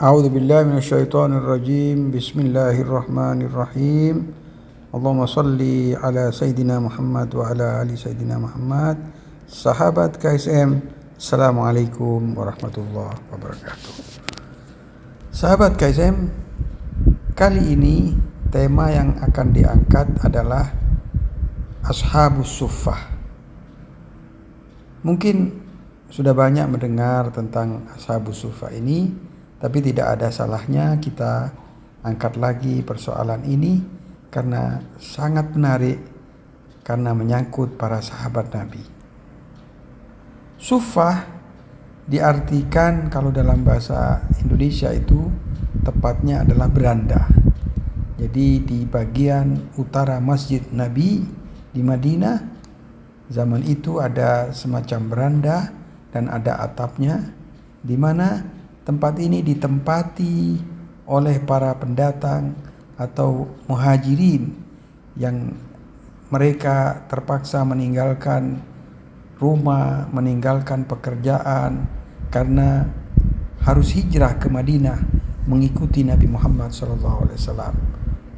A'udzu billahi minasyaitonir rajim. Bismillahirrahmanirrahim. Allahumma shalli ala Sayyidina Muhammad wa ala ali Sayyidina Muhammad. Sahabat KSM, Assalamualaikum warahmatullahi wabarakatuh. Sahabat KSM, kali ini tema yang akan diangkat adalah Ashabus Suffah. Mungkin sudah banyak mendengar tentang Ashabus Suffah ini, tapi tidak ada salahnya kita angkat lagi persoalan ini karena sangat menarik, karena menyangkut para sahabat Nabi. Suffah diartikan kalau dalam bahasa Indonesia itu tepatnya adalah beranda. Jadi di bagian utara Masjid Nabi di Madinah, zaman itu ada semacam beranda dan ada atapnya, di mana tempat ini ditempati oleh para pendatang atau muhajirin yang mereka terpaksa meninggalkan rumah, meninggalkan pekerjaan karena harus hijrah ke Madinah mengikuti Nabi Muhammad SAW.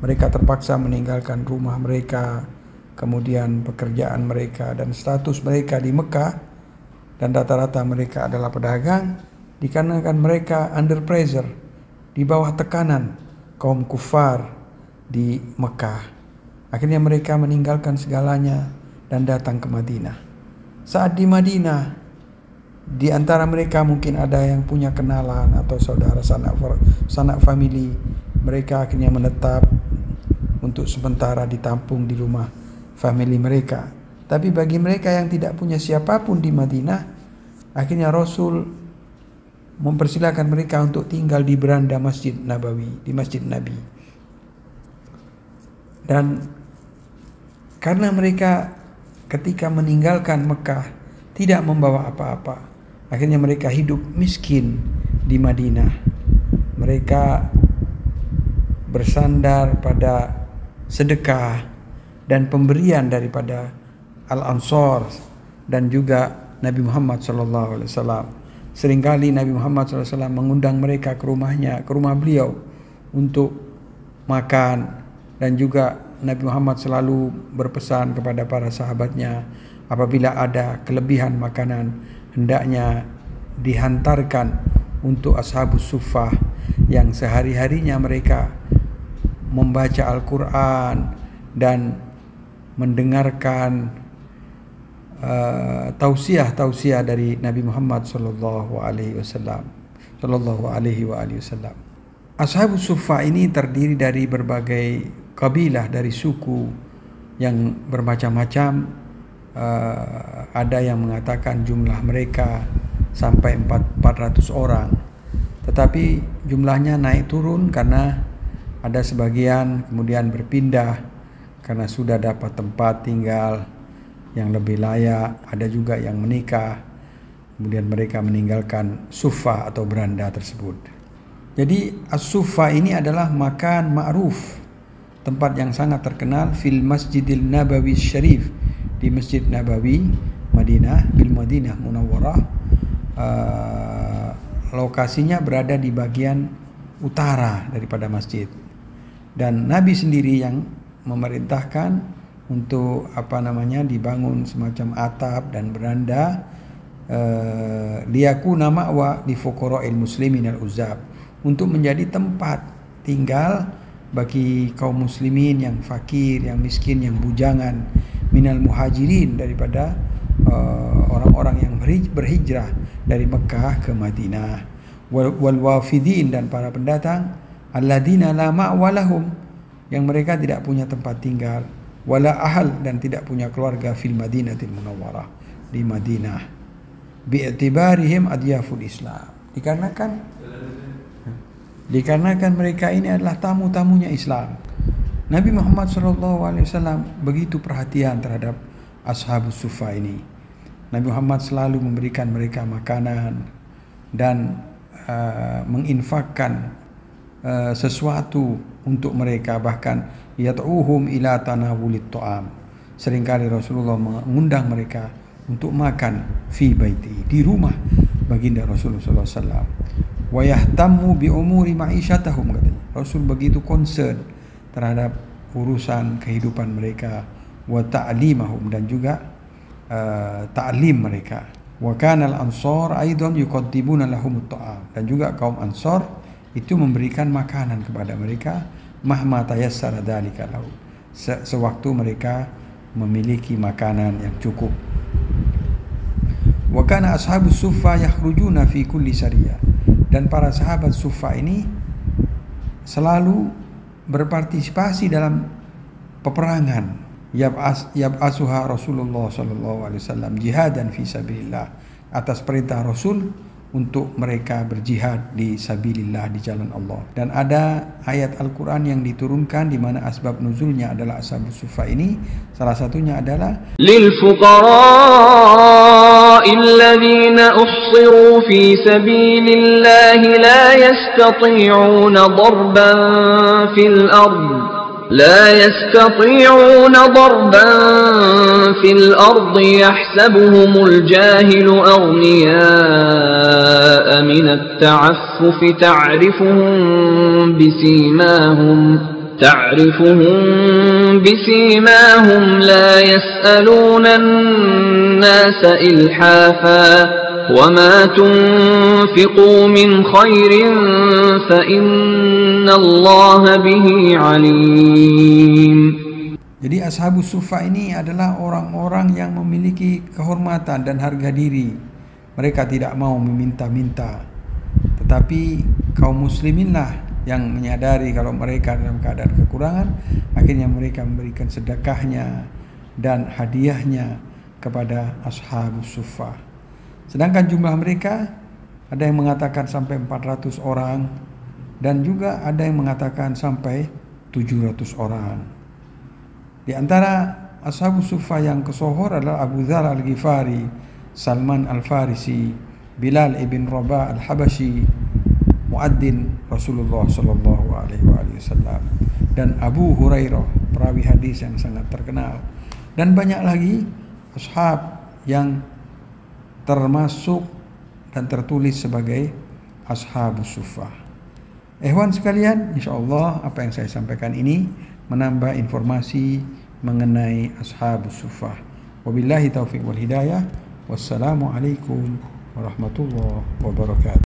Mereka terpaksa meninggalkan rumah mereka, kemudian pekerjaan mereka dan status mereka di Mekah, dan rata-rata mereka adalah pedagang, dikarenakan mereka under pressure, di bawah tekanan kaum kufar di Mekah. Akhirnya mereka meninggalkan segalanya dan datang ke Madinah. Saat di Madinah, di antara mereka mungkin ada yang punya kenalan atau saudara sanak famili. Mereka akhirnya menetap untuk sementara ditampung di rumah famili mereka. Tapi bagi mereka yang tidak punya siapapun di Madinah, akhirnya Rasul mempersilahkan mereka untuk tinggal di beranda Masjid Nabawi, di Masjid Nabi. Dan karena mereka ketika meninggalkan Mekah tidak membawa apa-apa, akhirnya mereka hidup miskin di Madinah. Mereka bersandar pada sedekah dan pemberian daripada Al-Ansor dan juga Nabi Muhammad SAW. Seringkali Nabi Muhammad SAW mengundang mereka ke rumahnya, ke rumah beliau untuk makan, dan juga Nabi Muhammad selalu berpesan kepada para sahabatnya, apabila ada kelebihan makanan hendaknya dihantarkan untuk Ashabus Suffah yang sehari-harinya mereka membaca Al-Quran dan mendengarkan tausiah dari Nabi Muhammad sallallahu alaihi wasallam. Ashabus Suffah ini terdiri dari berbagai kabilah, dari suku yang bermacam-macam. Ada yang mengatakan jumlah mereka sampai 400 orang. Tetapi jumlahnya naik turun karena ada sebagian kemudian berpindah karena sudah dapat tempat tinggal yang lebih layak. Ada juga yang menikah, kemudian mereka meninggalkan suffah atau beranda tersebut. Jadi as-suffah ini adalah makan ma'ruf, tempat yang sangat terkenal fil Masjidil Nabawi Syarif, di Masjid Nabawi Madinah, bil Madinah Munawwarah. Lokasinya berada di bagian utara daripada masjid, dan Nabi sendiri yang memerintahkan untuk dibangun semacam atap dan beranda liyakuna ma'wa li fuqara'il muslimin al-uzab, untuk menjadi tempat tinggal bagi kaum muslimin yang fakir, yang miskin, yang bujangan, minal muhajirin, daripada orang-orang yang berhijrah dari Mekah ke Madinah, wal wafidin, dan para pendatang, alladzina la ma'wa lahum, yang mereka tidak punya tempat tinggal, wala ahal, dan tidak punya keluarga, fil Madinatil Munawwarah, di Madinah, bi'tibarihim adyaful Islam, dikarenakan mereka ini adalah tamu-tamunya Islam. Nabi Muhammad SAW begitu perhatian terhadap Ashabus Suffah ini. Nabi Muhammad selalu memberikan mereka makanan dan menginfakkan sesuatu untuk mereka, bahkan yat'uhum ila tanawulit ta'am. Seringkali Rasulullah mengundang mereka untuk makan fi baiti, di rumah baginda Rasulullah SAW. wa yahtammu bi umuri ma'isyatahum, katanya. Rasul begitu concern terhadap urusan kehidupan mereka, wa ta'limahum, dan juga ta'lim mereka. Wa kana al-ansar aidan yuqaddimuna lahumut ta'am, dan juga kaum Ansar itu memberikan makanan kepada mereka, mahma tayassara dzalika lahu, sewaktu mereka memiliki makanan yang cukup. Wa kana ashabus suffa yakhrujuna fi kulli sariyah, dan para sahabat Suffa ini selalu berpartisipasi dalam peperangan. Yab'asuha Rasulullah sallallahu alaihi wasallam jihadan fi sabilillah, atas perintah Rasul untuk mereka berjihad di sabilillah, di jalan Allah. Dan ada ayat Al-Quran yang diturunkan di mana asbab nuzulnya adalah ashabus suffa ini. Salah satunya adalah lil fuqara'i alladhina uhsiru fi sabilillahi la yastati'una darban fil ard لا يستطيعون ضربا في الأرض يحسبهم الجاهل أغنياء من التعفف تعرفهم بسيماهم لا يسألون الناس إلحافا وما تنفقوا من خير فإن الله به عليم. Jadi ashabus suffa ini adalah orang-orang yang memiliki kehormatan dan harga diri. Mereka tidak mau meminta-minta, tetapi kaum musliminlah yang menyadari kalau mereka dalam keadaan kekurangan, akhirnya mereka memberikan sedekahnya dan hadiahnya kepada ashabus suffa. Sedangkan jumlah mereka ada yang mengatakan sampai 400 orang, dan juga ada yang mengatakan sampai 700 orang. Di antara ashabus suffa yang kesohor adalah Abu Dzar Al-Ghifari, Salman Al-Farisi, Bilal ibn Rabah Al-Habashi, muadzin Rasulullah sallallahu alaihi wasallam, dan Abu Hurairah, perawi hadis yang sangat terkenal, dan banyak lagi ashab yang termasuk dan tertulis sebagai ashabus suffa. Ikhwan sekalian, insyaallah apa yang saya sampaikan ini menambah informasi mengenai ashabus suffa. Wabillahi taufiq wal hidayah. Wassalamualaikum warahmatullahi wabarakatuh.